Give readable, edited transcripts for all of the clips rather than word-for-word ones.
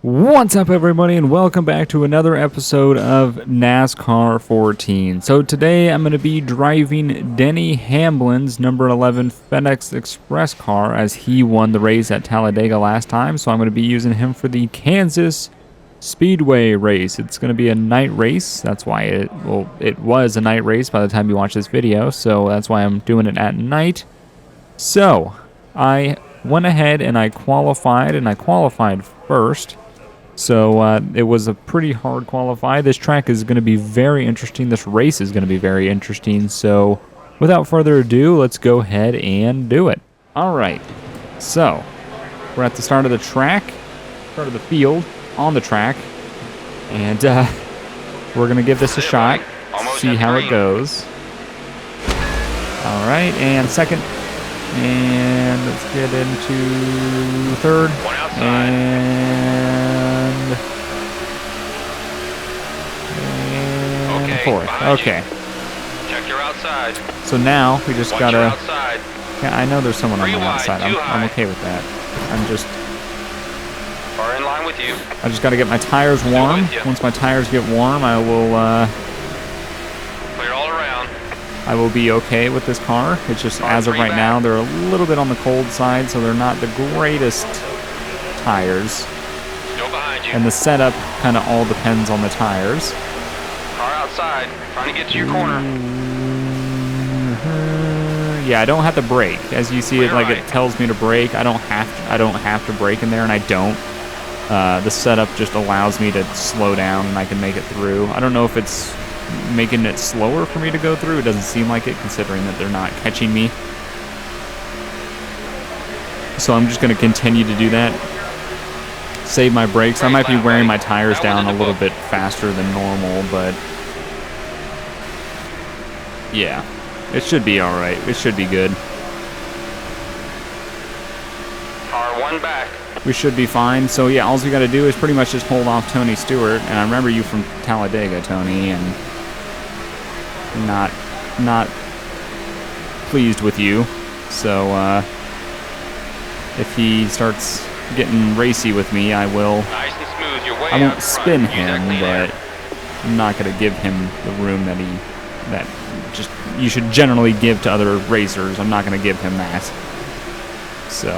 What's up, everybody, and welcome back to another episode of NASCAR 14. So today I'm going to be driving Denny Hamblin's number 11 FedEx Express car, as he won the race at Talladega last time. So I'm going to be using him for the Kansas Speedway race. It's going to be a night race. That's why it was a night race by the time you watch this video. So that's why I'm doing it at night. So I went ahead and I qualified first. So it was a pretty hard qualify. This track is going to be very interesting. This race is going to be very interesting. So without further ado, let's go ahead and do it. All right. So we're at the start of the track, start of the field, on the track. And we're going to give this a shot, see how it goes. All right. And second. And let's get into third. And fourth. Okay. Check your outside. So now we just gotta. Yeah, I know there's someone on the outside. I'm okay with that. I'm just. Are in line with you. I just gotta get my tires warm. Once my tires get warm, I will. Clear all around. I will be okay with this car. It's just as of right now, they're a little bit on the cold side, so they're not the greatest tires. Go behind you. And the setup kind of all depends on the tires. Car outside, trying to get to your corner. Yeah, I don't have to brake. As you see, it like it tells me to brake. I don't have to brake in there, and I don't. The setup just allows me to slow down, and I can make it through. I don't know if it's making it slower for me to go through. It doesn't seem like it, considering that they're not catching me. So I'm just going to continue to do that. Save my brakes. I might be wearing my tires down a little bit faster than normal, but yeah, it should be all right. It should be good. Car one back. We should be fine. So yeah, all we got to do is pretty much just hold off Tony Stewart. And I remember you from Talladega, Tony, and not pleased with you. So if he starts getting racy with me, I will. Nice and smooth. You're way I won't out spin front. him, but I'm not going to give him the room that just you should generally give to other racers. I'm not going to give him that. So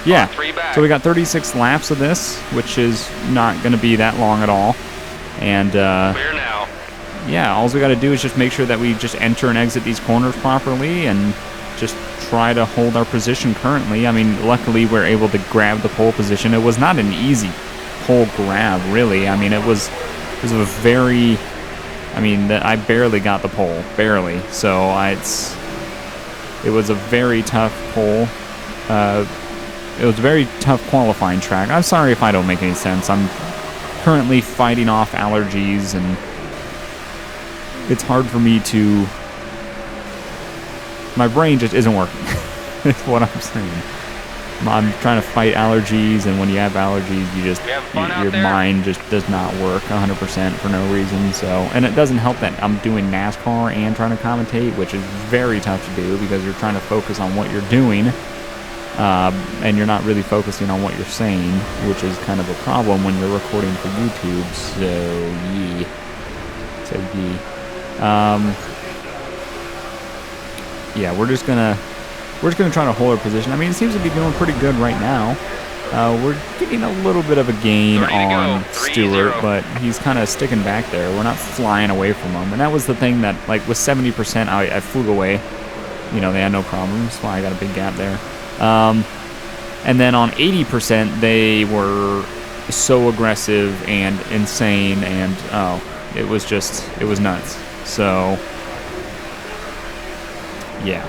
yeah. So we got 36 laps of this, which is not going to be that long at all. And clear now. yeah, all we got to do is just make sure that we just enter and exit these corners properly, and just try to hold our position currently. I mean, luckily we're able to grab the pole position. It was not an easy pole grab, really. I mean, it was a very, I barely got the pole, barely. So it was a very tough pole. It was a very tough qualifying track. I'm sorry if I don't make any sense. I'm currently fighting off allergies, and it's hard for me to. My brain just isn't working. That's what I'm saying. I'm trying to fight allergies, and when you have allergies, your mind just does not work 100% for no reason. So, and it doesn't help that I'm doing NASCAR and trying to commentate, which is very tough to do because you're trying to focus on what you're doing, and you're not really focusing on what you're saying, which is kind of a problem when you're recording for YouTube. Yeah, we're just gonna try to hold our position. I mean, it seems to be doing pretty good right now. We're getting a little bit of a gain on Stewart, but he's kind of sticking back there. We're not flying away from him, and that was the thing that, like, with 70%, I flew away. You know, they had no problems. That's why I got a big gap there. And then on 80%, they were so aggressive and insane, and it was nuts. So yeah,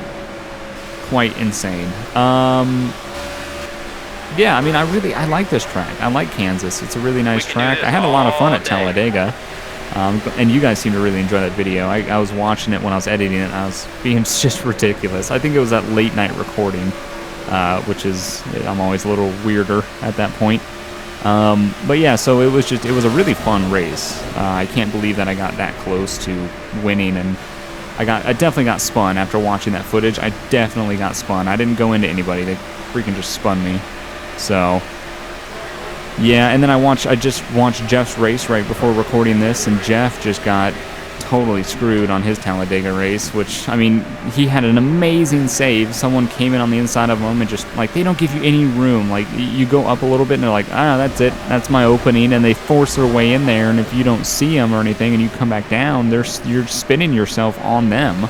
quite insane. Yeah, I mean, I like this track. I like Kansas. It's a really nice track. I had a lot of fun at Talladega, and you guys seem to really enjoy that video. I was watching it when I was editing it, and I was being just ridiculous. I think it was that late night recording, which is, I'm always a little weirder at that point. But yeah, so it was a really fun race. I can't believe that I got that close to winning, and I definitely got spun after watching that footage. I definitely got spun. I didn't go into anybody. They freaking just spun me. So Yeah, and then I just watched Jeff's race right before recording this, and Jeff just got totally screwed on his Talladega race, which, I mean, he had an amazing save. Someone came in on the inside of him and just, like, they don't give you any room. Like, you go up a little bit and they're like, ah, that's it. That's my opening, and they force their way in there, and if you don't see them or anything and you come back down, you're spinning yourself on them.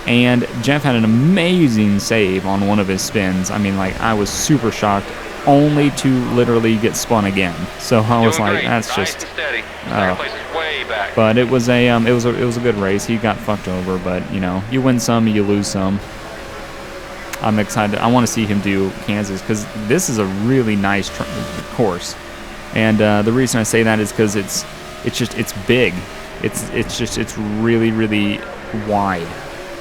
And Jeff had an amazing save on one of his spins. I mean, like, I was super shocked, only to literally get spun again. So I was like, that's just. But it was a good race. He got fucked over, but you know, you win some, you lose some. I'm excited. I want to see him do Kansas because this is a really nice course, and the reason I say that is because it's big. It's really wide.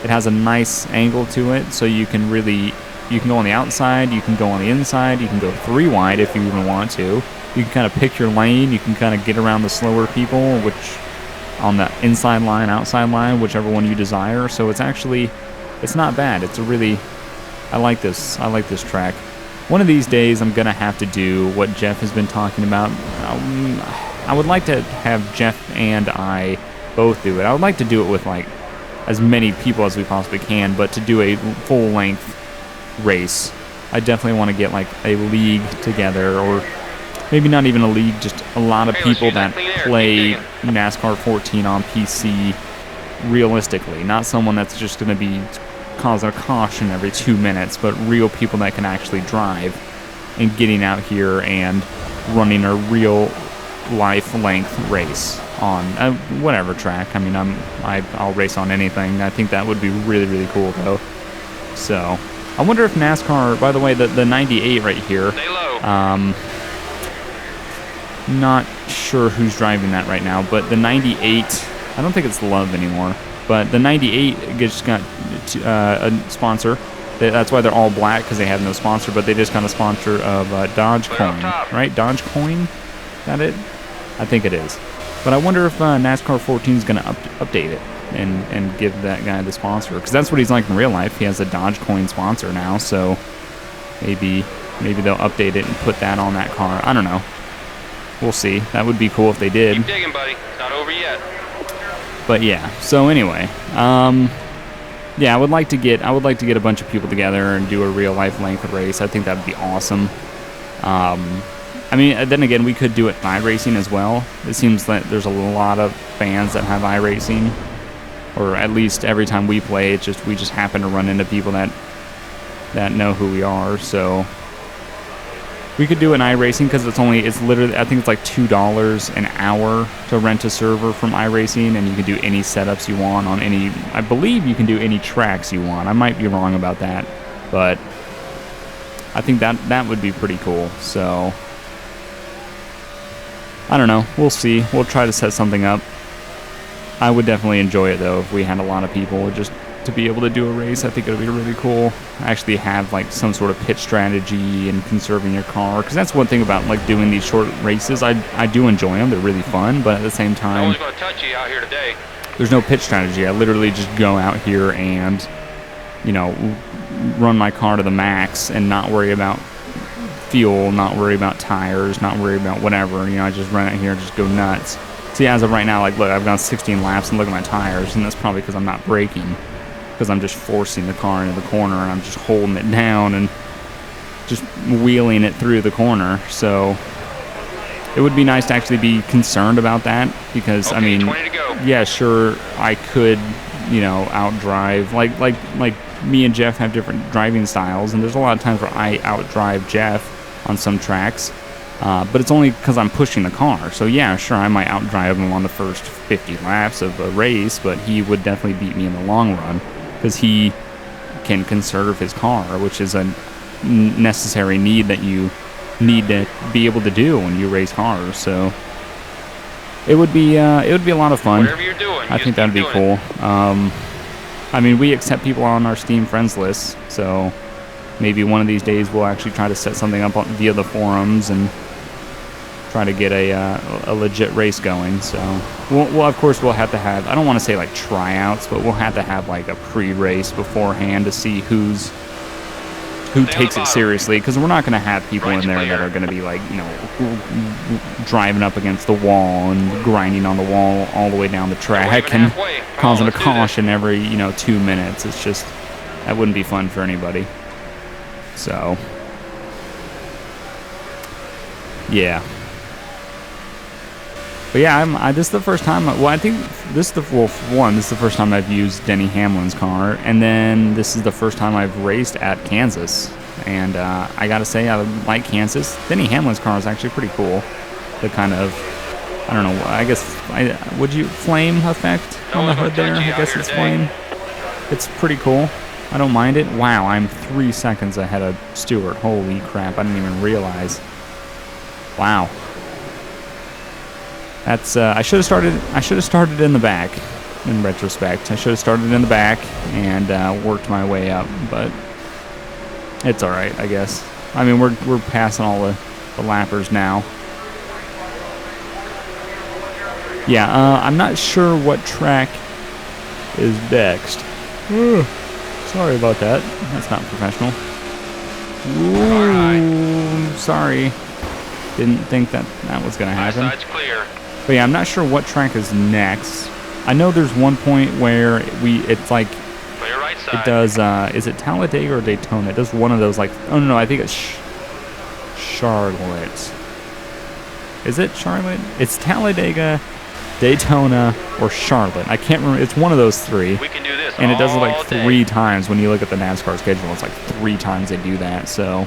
It has a nice angle to it, so you can go on the outside, you can go on the inside, you can go 3 wide if you even want to. You can kind of pick your lane, you can kind of get around the slower people, which on the inside line, outside line, whichever one you desire. So it's not bad. I like this track. One of these days I'm gonna have to do what Jeff has been talking about. I would like to have Jeff and I both do it. I would like to do it with like as many people as we possibly can, but to do a full length race, I definitely want to get like a league together, or maybe not even a league, just a lot of people that play NASCAR 14 on PC realistically. Not someone that's just going to be causing a caution every 2 minutes, but real people that can actually drive and getting out here and running a real life length race on whatever track. I mean, I'll race on anything. I think that would be really cool though. So I wonder if NASCAR, by the way, the 98 right here, not sure who's driving that right now, but the 98, I don't think it's Love anymore, but the 98 just got a sponsor. That's why they're all black, because they have no sponsor, but they just got a sponsor of Dogecoin, right? Dogecoin? Is that it? I think it is. But I wonder if NASCAR 14 is going to update it and give that guy the sponsor, because that's what he's like in real life. He has a Dogecoin sponsor now, so maybe they'll update it and put that on that car. I don't know. We'll see. That would be cool if they did. Keep digging, buddy. It's not over yet. But yeah. So anyway, yeah, I would like to get a bunch of people together and do a real life length race. I think that would be awesome. I mean, then again, we could do it iRacing as well. It seems that there's a lot of fans that have iRacing, or at least every time we play, we just happen to run into people that know who we are. So we could do an iRacing because it's literally, I think it's like $2 an hour to rent a server from iRacing, and you can do any setups you want on any. I believe you can do any tracks you want. I might be wrong about that, but I think that would be pretty cool. So I don't know. We'll see. We'll try to set something up. I would definitely enjoy it though if we had a lot of people just to be able to do a race. I think it would be really cool. Actually have like some sort of pit strategy and conserving your car, because that's one thing about like doing these short races. I do enjoy them. They're really fun, but at the same time, I'm only going to touch you out here today. There's no pit strategy. I literally just go out here and, you know, run my car to the max and not worry about fuel, not worry about tires, not worry about whatever. You know, I just run out here and just go nuts. See, as of right now, like, look, I've gone 16 laps and look at my tires, and that's probably because I'm not braking, because I'm just forcing the car into the corner and I'm just holding it down and just wheeling it through the corner. So it would be nice to actually be concerned about that, because okay, I mean, 20 to go. Yeah, sure, I could, you know, outdrive, like me and Jeff have different driving styles, and there's a lot of times where I outdrive Jeff on some tracks, but it's only because I'm pushing the car. So yeah, sure, I might outdrive him on the first 50 laps of a race, but he would definitely beat me in the long run, because he can conserve his car, which is a necessary need that you need to be able to do when you race cars. So it would be a lot of fun. Whatever you're doing, I think that'd be cool. I mean, we accept people on our Steam friends list, so maybe one of these days we'll actually try to set something up via the forums and try to get a legit race going. So we'll of course we'll have to have, I don't want to say like tryouts, but we'll have to have like a pre-race beforehand to see who's who takes it seriously, because we're not going to have people in there that are going to be like, you know, driving up against the wall and grinding on the wall all the way down the track and causing a caution every, you know, 2 minutes. It's just, that wouldn't be fun for anybody. So, yeah. But yeah, this is the first time. Well, I think this is the this is the first time I've used Denny Hamlin's car, and then this is the first time I've raced at Kansas. And I gotta say, I like Kansas. Denny Hamlin's car is actually pretty cool. The kind of, I don't know, I guess, would you flame effect on the hood there? I guess it's flame. It's pretty cool. I don't mind it. Wow, I'm 3 seconds ahead of Stewart. Holy crap! I didn't even realize. Wow. That's I should have started in the back. In retrospect, I should have started in the back and worked my way up, but it's all right, I guess. I mean, we're passing all the lappers now. Yeah, I'm not sure what track is next. Sorry about that. That's not professional. Ooh, sorry. Didn't think that was gonna happen. Side's clear. But yeah, I'm not sure what track is next. I know there's one point where it's like, Clear right side. it does, is it Talladega or Daytona? It does one of those, like, oh no, I think it's Charlotte. Is it Charlotte? It's Talladega, Daytona, or Charlotte. I can't remember. It's one of those three. We can do this And it does it like all day. 3 times when you look at the NASCAR schedule. It's like 3 times they do that, so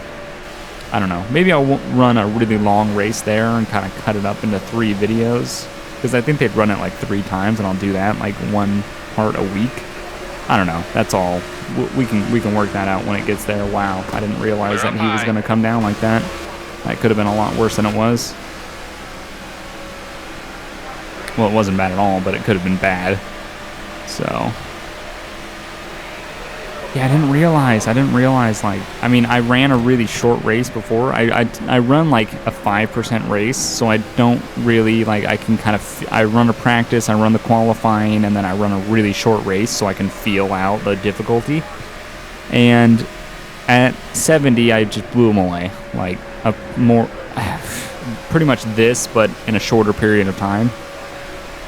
I don't know. Maybe I'll run a really long race there and kind of cut it up into 3 videos, because I think they'd run it like 3 times, and I'll do that like 1 part a week. I don't know. That's all. We can work that out when it gets there. Wow, I didn't realize that he was going to come down like that. That could have been a lot worse than it was. Well, it wasn't bad at all, but it could have been bad. So yeah, I didn't realize, like, I mean, I ran a really short race before. I run like a 5% race, so I don't really, like, I can kind of, I run a practice, I run the qualifying, and then I run a really short race so I can feel out the difficulty. And at 70, I just blew them away, like a more, pretty much this, but in a shorter period of time.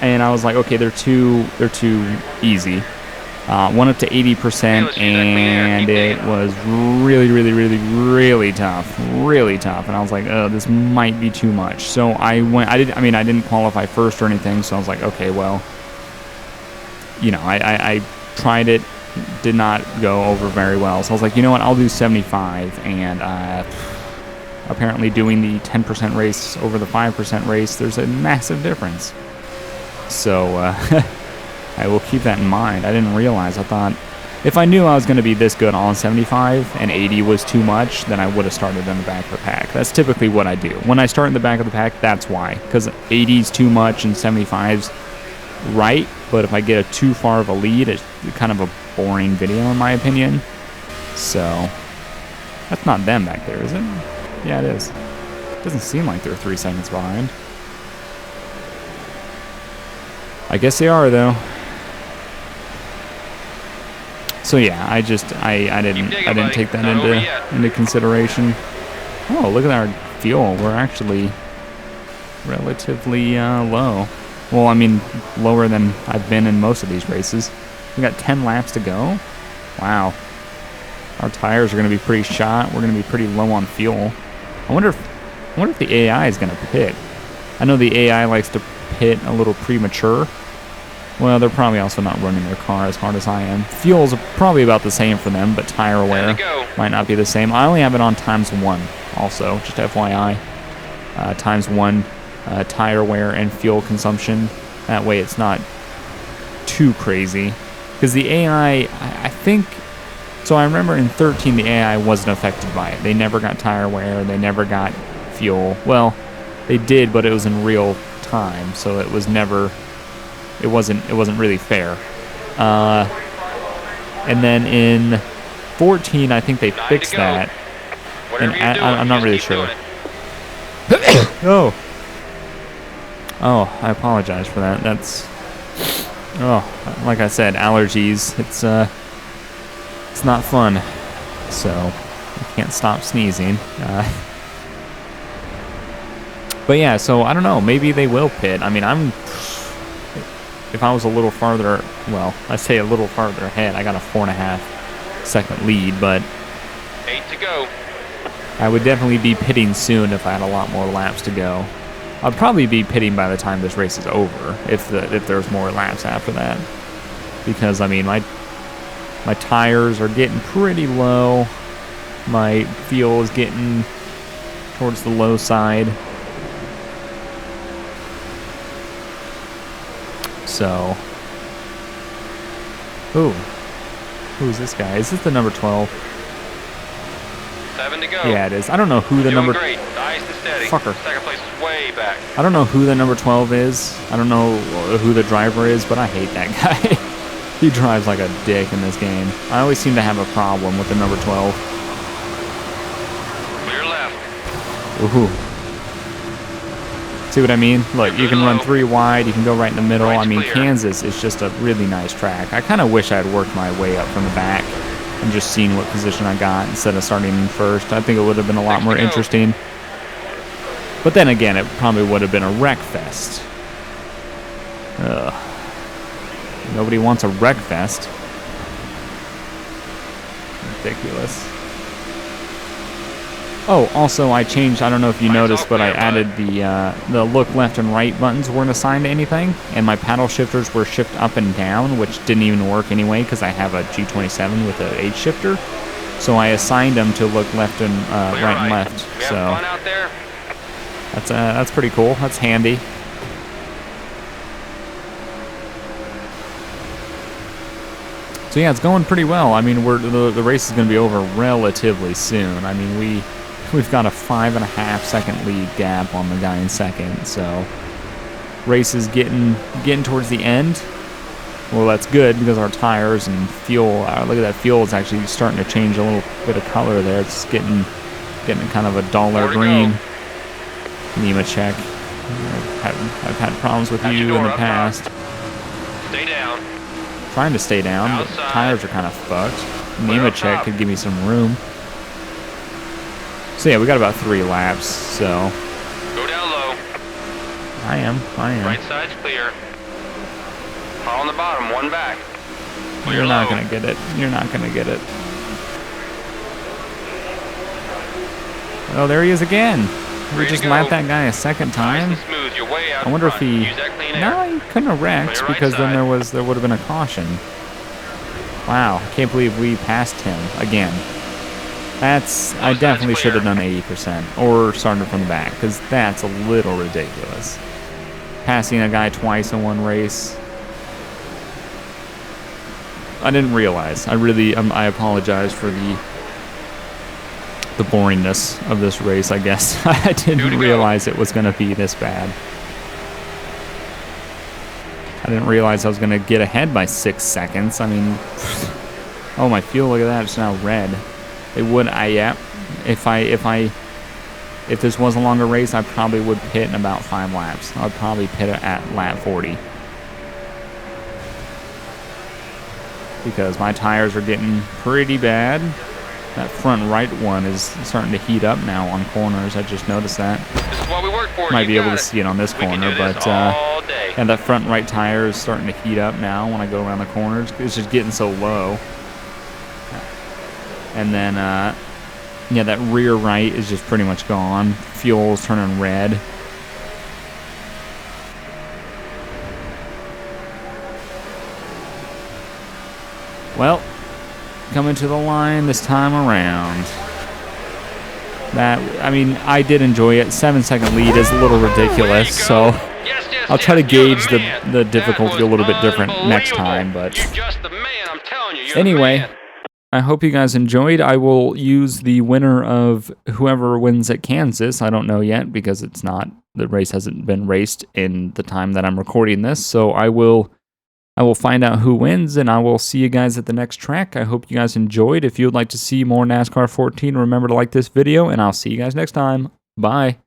And I was like, okay, they're too easy. Went up to 80%, and it was really tough, And I was like, oh, this might be too much. So I didn't qualify first or anything. So I was like, okay, well, you know, I tried it, did not go over very well. So I was like, you know what, I'll do 75. And apparently doing the 10% race over the 5% race, there's a massive difference. So I will keep that in mind. I didn't realize. I thought if I knew I was going to be this good on 75 and 80 was too much, then I would have started in the back of the pack. That's typically what I do. When I start in the back of the pack, that's why. Because 80's too much and 75's right. But if I get too far of a lead, it's kind of a boring video in my opinion. So that's not them back there, is it? Yeah, it is. It doesn't seem like they're 3 seconds behind. I guess they are, though. So yeah, I didn't take that into consideration. Oh, look at our fuel. We're actually relatively low. Well, I mean, lower than I've been in most of these races. We got 10 laps to go. Wow. Our tires are going to be pretty shot. We're going to be pretty low on fuel. I wonder if the AI is going to pit. I know the AI likes to pit a little premature. Well, they're probably also not running their car as hard as I am. Fuel's probably about the same for them, but tire wear might not be the same. I only have it on ×1 also, just FYI. ×1 tire wear and fuel consumption. That way it's not too crazy. Because the AI, I think... So I remember in 13 the AI wasn't affected by it. They never got tire wear, they never got fuel. Well, they did, but it was in real time, so it was never... It wasn't really fair. And then in 14, I think they fixed that. And I'm not really sure. Oh, I apologize for that. That's like I said, allergies. It's not fun. So I can't stop sneezing. But yeah, so I don't know. Maybe they will pit. I mean, if I was a little farther, well, I say a little farther ahead, I got a 4.5 second lead, but 8 to go. I would definitely be pitting soon if I had a lot more laps to go. I'd probably be pitting by the time this race is over, if there's more laps after that. Because, I mean, my tires are getting pretty low. My fuel is getting towards the low side. So, ooh, who's this guy? Is this the number 12? 7 to go. Yeah, it is. I don't know who the number. Great. Nice and steady. Fucker. Second place is way back. I don't know who the number 12 is. I don't know who the driver is, but I hate that guy. He drives like a dick in this game. I always seem to have a problem with the number 12. Clear left. Ooh. See what I mean? Look, you can run 3 wide, you can go right in the middle. I mean, Kansas is just a really nice track. I kind of wish I had worked my way up from the back and just seen what position I got instead of starting in first. I think it would have been a lot more interesting. But then again, it probably would have been a wreck fest. Ugh. Nobody wants a wreck fest. Ridiculous. Oh, also I changed, I don't know if you noticed, but I added the look left and right buttons weren't assigned to anything, and my paddle shifters were shift up and down, which didn't even work anyway because I have a G27 with a H shifter. So I assigned them to look left and right and left. So that's pretty cool. That's handy. So yeah, it's going pretty well. I mean, the race is going to be over relatively soon. I mean, we've got a 5.5 second lead gap on the guy in second. So race is getting towards the end. Well, that's good because our tires and fuel. Look at that, fuel is actually starting to change a little bit of color there. It's getting kind of a duller green. Nemechek, I've had problems with you in the past. Stay down. Trying to stay down, but tires are kind of fucked. Nemechek could give me some room. So yeah, we got about 3 laps, so. Go down low. I am. Right side's clear. Car on the bottom, 1 back. You're not gonna get it. You're not gonna get it. Oh, there he is again. We just lapped that guy a second time. Nice and smooth. You're way out I wonder if he. Use that clean air. No, he couldn't have wrecked because then there would have been a caution. Wow, I can't believe we passed him again. I definitely should have done 80% or started from the back because that's a little ridiculous. Passing a guy twice in one race. I didn't realize. I apologize for the boringness of this race, I guess. I didn't realize it was going to be this bad. I didn't realize I was going to get ahead by 6 seconds. I mean, oh, my fuel, look at that, it's now red. It would, yeah, if this was a longer race, I probably would pit in about 5 laps. I'd probably pit at lap 40. Because my tires are getting pretty bad. That front right one is starting to heat up now on corners. I just noticed that. This is what we work for. Might be able to see it on this corner, but and that front right tire is starting to heat up now when I go around the corners. It's just getting so low. And then, yeah, that rear right is just pretty much gone. Fuel's turning red. Well, coming to the line this time around. I mean, I did enjoy it. 7-second lead is a little ridiculous, so I'll try to gauge the difficulty a little bit different next time. But anyway, I hope you guys enjoyed. I will use the winner of whoever wins at Kansas. I don't know yet because the race hasn't been raced in the time that I'm recording this, so I will find out who wins, and I will see you guys at the next track. I hope you guys enjoyed. If you would like to see more NASCAR 14, remember to like this video, and I'll see you guys next time. Bye.